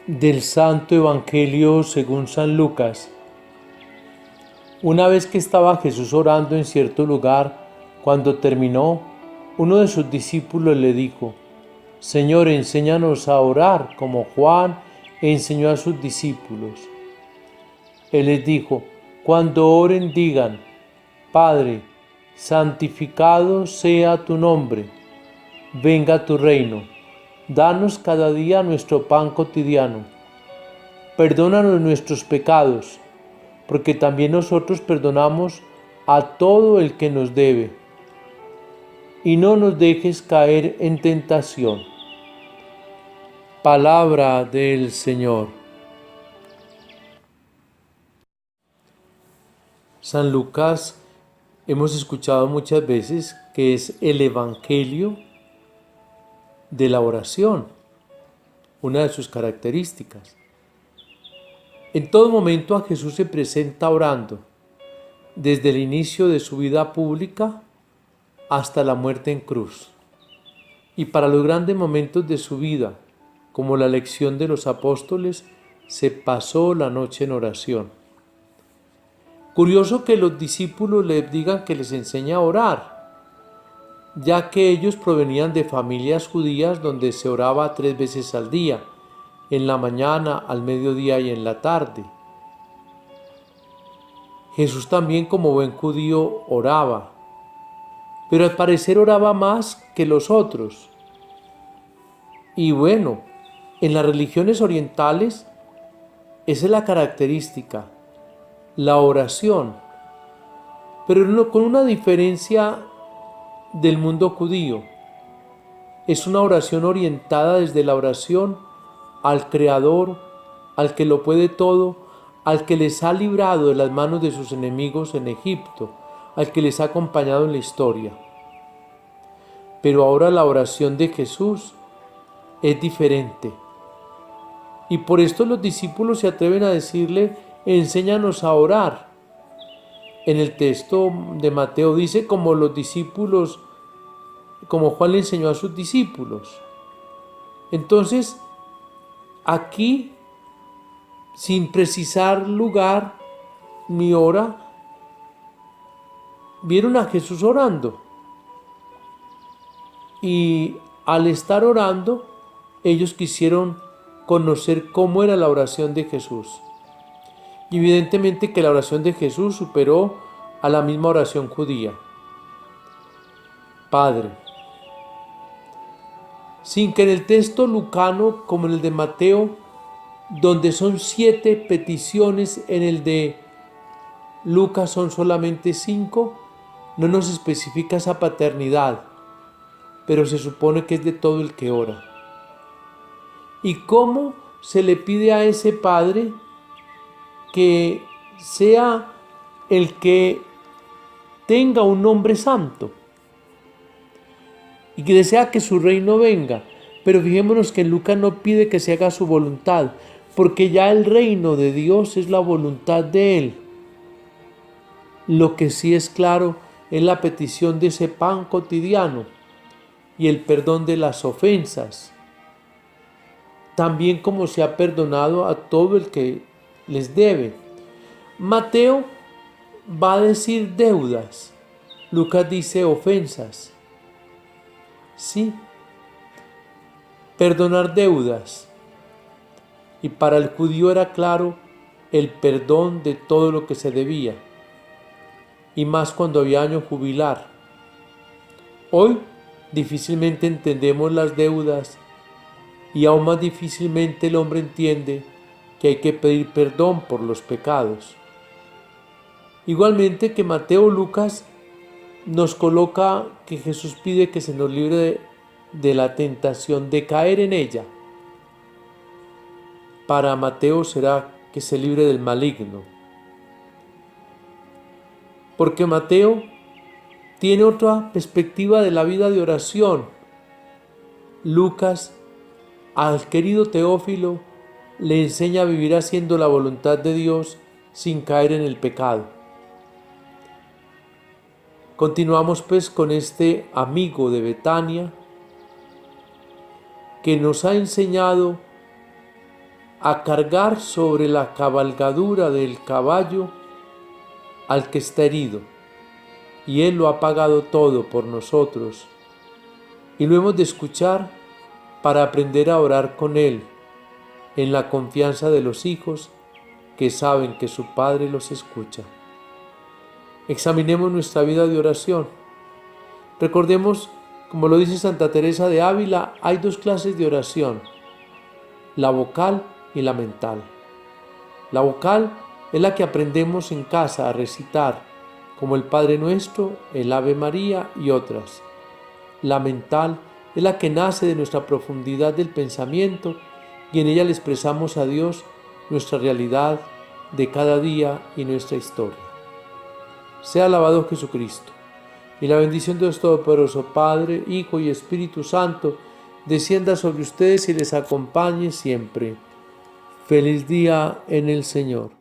Del Santo Evangelio según San Lucas. Una vez que estaba Jesús orando en cierto lugar, cuando terminó, uno de sus discípulos le dijo: Señor, enséñanos a orar como Juan enseñó a sus discípulos. Él les dijo: cuando oren digan: Padre, santificado sea tu nombre, venga tu reino. Danos cada día nuestro pan cotidiano. Perdónanos nuestros pecados, porque también nosotros perdonamos a todo el que nos debe. Y no nos dejes caer en tentación. Palabra del Señor. San Lucas hemos escuchado muchas veces que es el Evangelio de la oración, una de sus características. En todo momento a Jesús se presenta orando, desde el inicio de su vida pública hasta la muerte en cruz. Y para los grandes momentos de su vida, como la elección de los apóstoles, se pasó la noche en oración. Curioso que los discípulos les digan que les enseña a orar, ya que ellos provenían de familias judías donde se oraba 3 veces al día, en la mañana, al mediodía y en la tarde. Jesús también, como buen judío, oraba, pero al parecer oraba más que los otros. Y bueno, en las religiones orientales esa es la característica, la oración, pero con una diferencia del mundo judío. Es una oración orientada desde la oración al Creador, al que lo puede todo, al que les ha librado de las manos de sus enemigos en Egipto, al que les ha acompañado en la historia. Pero ahora la oración de Jesús es diferente. Y por esto los discípulos se atreven a decirle: enséñanos a orar. En el texto de Mateo dice como los discípulos, como Juan le enseñó a sus discípulos. Entonces, aquí, sin precisar lugar ni hora, vieron a Jesús orando. Y al estar orando, ellos quisieron conocer cómo era la oración de Jesús. Y evidentemente que la oración de Jesús superó a la misma oración judía. Padre. Sin que en el texto lucano, como en el de Mateo, donde son 7 peticiones, en el de Lucas son solamente 5, no nos especifica esa paternidad, pero se supone que es de todo el que ora. ¿Y cómo se le pide a ese Padre que sea el que tenga un nombre santo y que desea que su reino venga? Pero fijémonos que en Lucas no pide que se haga su voluntad, porque ya el reino de Dios es la voluntad de Él. Lo que sí es claro es la petición de ese pan cotidiano y el perdón de las ofensas, también como se ha perdonado a todo el que les debe. Mateo va a decir deudas, Lucas dice ofensas. Sí, perdonar deudas. Y para el judío era claro el perdón de todo lo que se debía, y más cuando había año jubilar. Hoy difícilmente entendemos las deudas, y aún más difícilmente el hombre entiende que hay que pedir perdón por los pecados. Igualmente que Mateo o Lucas nos coloca que Jesús pide que se nos libre de la tentación de caer en ella. Para Mateo será que se libre del maligno. Porque Mateo tiene otra perspectiva de la vida de oración. Lucas, al querido Teófilo, le enseña a vivir haciendo la voluntad de Dios sin caer en el pecado. Continuamos pues con este amigo de Betania que nos ha enseñado a cargar sobre la cabalgadura del caballo al que está herido, y Él lo ha pagado todo por nosotros, y lo hemos de escuchar para aprender a orar con Él, en la confianza de los hijos que saben que su Padre los escucha. Examinemos nuestra vida de oración. Recordemos, como lo dice Santa Teresa de Ávila, hay dos clases de oración, la vocal y la mental. La vocal es la que aprendemos en casa a recitar, como el Padre Nuestro, el Ave María y otras. La mental es la que nace de nuestra profundidad del pensamiento y en ella le expresamos a Dios nuestra realidad de cada día y nuestra historia. Sea alabado Jesucristo. Y la bendición de Dios Todopoderoso, Padre, Hijo y Espíritu Santo, descienda sobre ustedes y les acompañe siempre. Feliz día en el Señor.